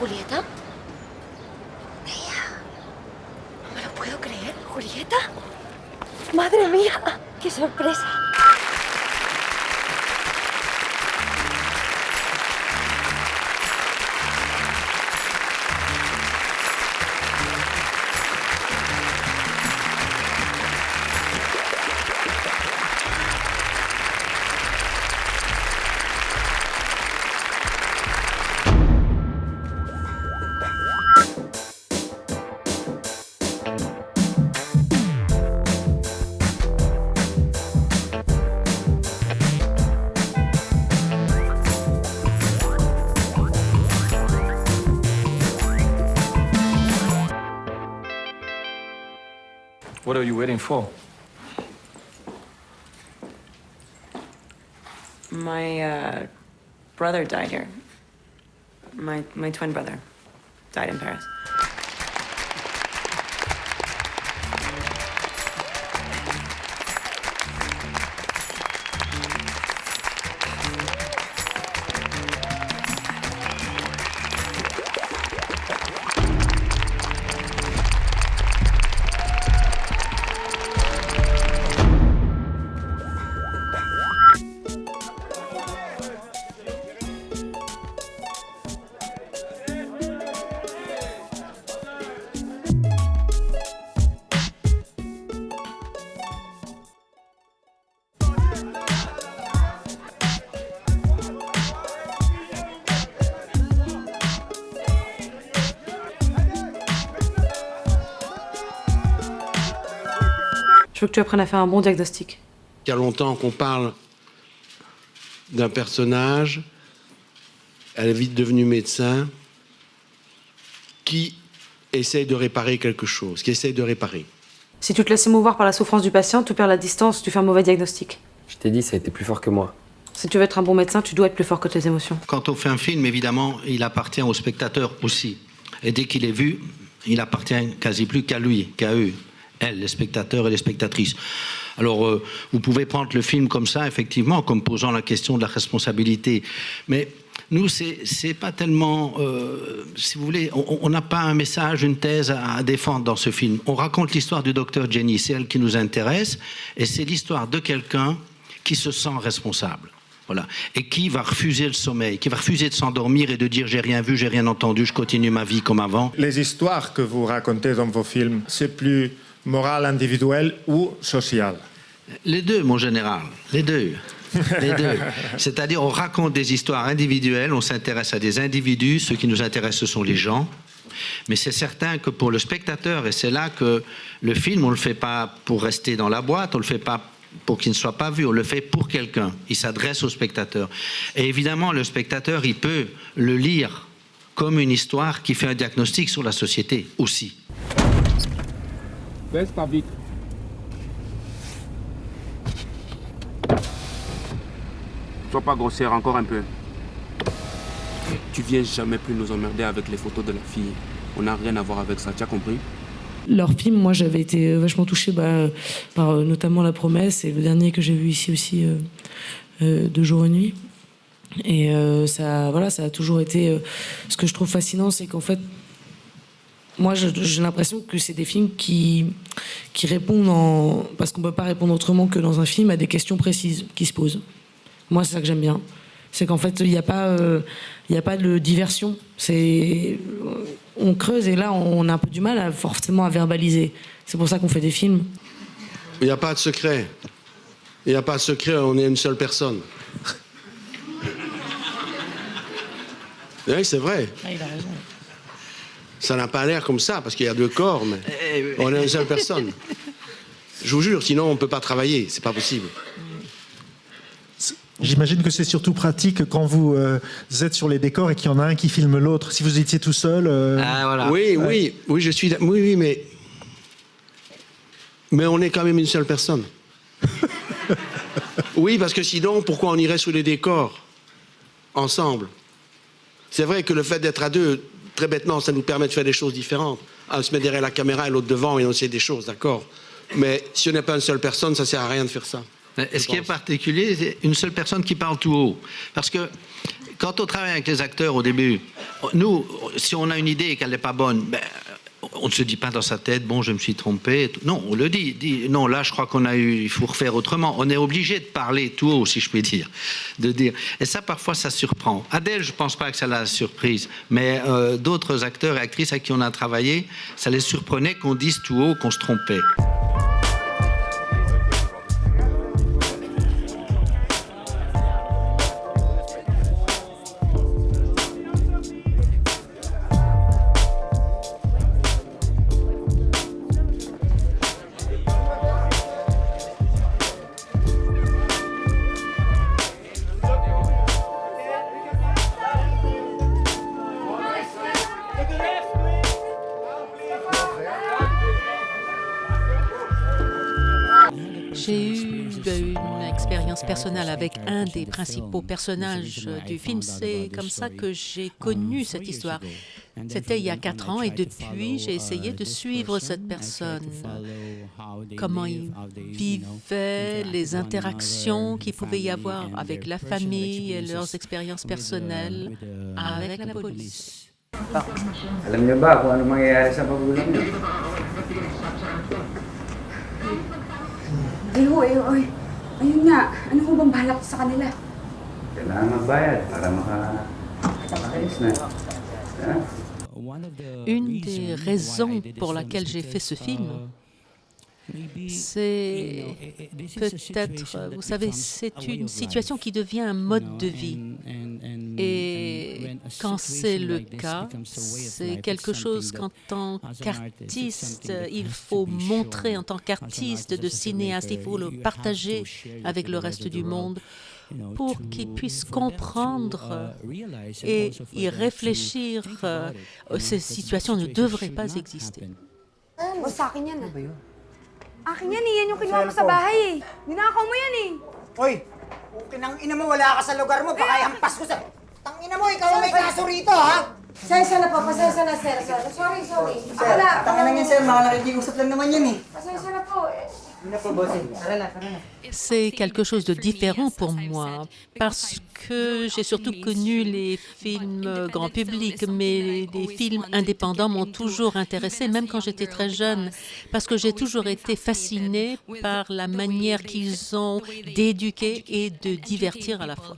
¿Julieta? Ella. No me lo puedo creer. ¿Julieta? ¡Madre mía! ¡Qué sorpresa! What are you waiting for? My brother died here. My twin brother died in Paris. Je veux que tu apprennes à faire un bon diagnostic. Il y a longtemps qu'on parle d'un personnage, elle est vite devenue médecin, qui essaye de réparer quelque chose, qui essaye de réparer. Si tu te laisses émouvoir par la souffrance du patient, tu perds la distance, tu fais un mauvais diagnostic. Je t'ai dit, ça a été plus fort que moi. Si tu veux être un bon médecin, tu dois être plus fort que tes émotions. Quand on fait un film, évidemment, il appartient au spectateur aussi. Et dès qu'il est vu, il appartient quasi plus qu'à lui, qu'à eux. Elle, les spectateurs et les spectatrices. Alors, vous pouvez prendre le film comme ça, effectivement, comme posant la question de la responsabilité. Mais nous, c'est pas tellement... si vous voulez, on n'a pas un message, une thèse à défendre dans ce film. On raconte l'histoire du docteur Jenny, c'est elle qui nous intéresse, et c'est l'histoire de quelqu'un qui se sent responsable. Voilà. Et qui va refuser le sommeil, qui va refuser de s'endormir et de dire j'ai rien vu, j'ai rien entendu, je continue ma vie comme avant. Les histoires que vous racontez dans vos films, c'est plus moral, individuel ou social? Les deux, mon général, les deux. Les deux. C'est-à-dire, on raconte des histoires individuelles, on s'intéresse à des individus, ce qui nous intéresse, ce sont les gens. Mais c'est certain que pour le spectateur, et c'est là que le film, on ne le fait pas pour rester dans la boîte, on ne le fait pas pour qu'il ne soit pas vu, on le fait pour quelqu'un. Il s'adresse au spectateur. Et évidemment, le spectateur, il peut le lire comme une histoire qui fait un diagnostic sur la société aussi. Baisse pas vite. Sois pas grossière, encore un peu. Tu viens jamais plus nous emmerder avec les photos de la fille. On n'a rien à voir avec ça, tu as compris? Leur film, moi j'avais été vachement touchée par notamment La Promesse et le dernier que j'ai vu ici aussi, De jour et nuit. Et ça, voilà, ça a toujours été... ce que je trouve fascinant, c'est qu'en fait, moi j'ai l'impression que c'est des films qui répondent, parce qu'on ne peut pas répondre autrement que dans un film, à des questions précises qui se posent. Moi c'est ça que j'aime bien. C'est qu'en fait, il n'y a pas de diversion. On creuse et là, on a un peu du mal forcément à verbaliser. C'est pour ça qu'on fait des films. Il n'y a pas de secret. Il n'y a pas de secret, on est une seule personne. Oui, c'est vrai. Ah, il a raison. Ça n'a pas l'air comme ça, parce qu'il y a deux corps, mais on est une seule personne. Je vous jure, sinon on ne peut pas travailler, c'est pas possible. J'imagine que c'est surtout pratique quand vous êtes sur les décors et qu'il y en a un qui filme l'autre. Si vous étiez tout seul... Ah, voilà. Oui, je suis... Oui, mais on est quand même une seule personne. Oui, parce que sinon, pourquoi on irait sous les décors ensemble? C'est vrai que le fait d'être à deux, très bêtement, ça nous permet de faire des choses différentes. Un se met derrière la caméra et l'autre devant et on sait des choses, d'accord. Mais si on n'est pas une seule personne, ça ne sert à rien de faire ça. Et ce qui est particulier, c'est une seule personne qui parle tout haut. Parce que quand on travaille avec les acteurs au début, nous, si on a une idée et qu'elle n'est pas bonne, ben, on ne se dit pas dans sa tête, bon, je me suis trompé. Non, on le dit, non, là, je crois il faut refaire autrement. On est obligé de parler tout haut, si je puis dire. Et ça, parfois, ça surprend. Adèle, je ne pense pas que ça l'a surprise, mais d'autres acteurs et actrices avec qui on a travaillé, ça les surprenait qu'on dise tout haut qu'on se trompait. J'ai eu une expérience personnelle avec un des principaux personnages du film. C'est comme ça que j'ai connu cette histoire. C'était il y a 4 ans et depuis, j'ai essayé de suivre cette personne. Comment il vivait, les interactions qu'il pouvait y avoir avec la famille et leurs expériences personnelles avec la police. Alam niyo ba kung ano mangyayari sa magulang niyo? Ayun nga, ano ho bang balak sa kanila? Kailangan magbayad para makayos na. Une des raisons pour laquelle j'ai fait ce film, c'est peut-être, vous savez, c'est une situation qui devient un mode de vie. Et quand c'est le cas, c'est quelque chose qu'en tant qu'artiste, il faut montrer en tant qu'artiste de cinéaste, il faut le partager avec le reste du monde pour qu'ils puissent comprendre et y réfléchir. Ces situations ne devraient pas exister. O sa akin yan Akin yan yan yung kinuha mo sa bahay Ninakaw mo yan Hoy, kinang ina mo, wala ka sa lugar mo, baka ihampas ko sa... Tangina mo, ikaw ang may kaso rito, ha? Pasensya na po, pasensya na, sir. Sorry. Sir, tangina yan, sir, mga nakikiusap lang naman yun, Pasensya na po. C'est quelque chose de différent pour moi parce que j'ai surtout connu les films grand public, mais les films indépendants m'ont toujours intéressée, même quand j'étais très jeune, parce que j'ai toujours été fascinée par la manière qu'ils ont d'éduquer et de divertir à la fois.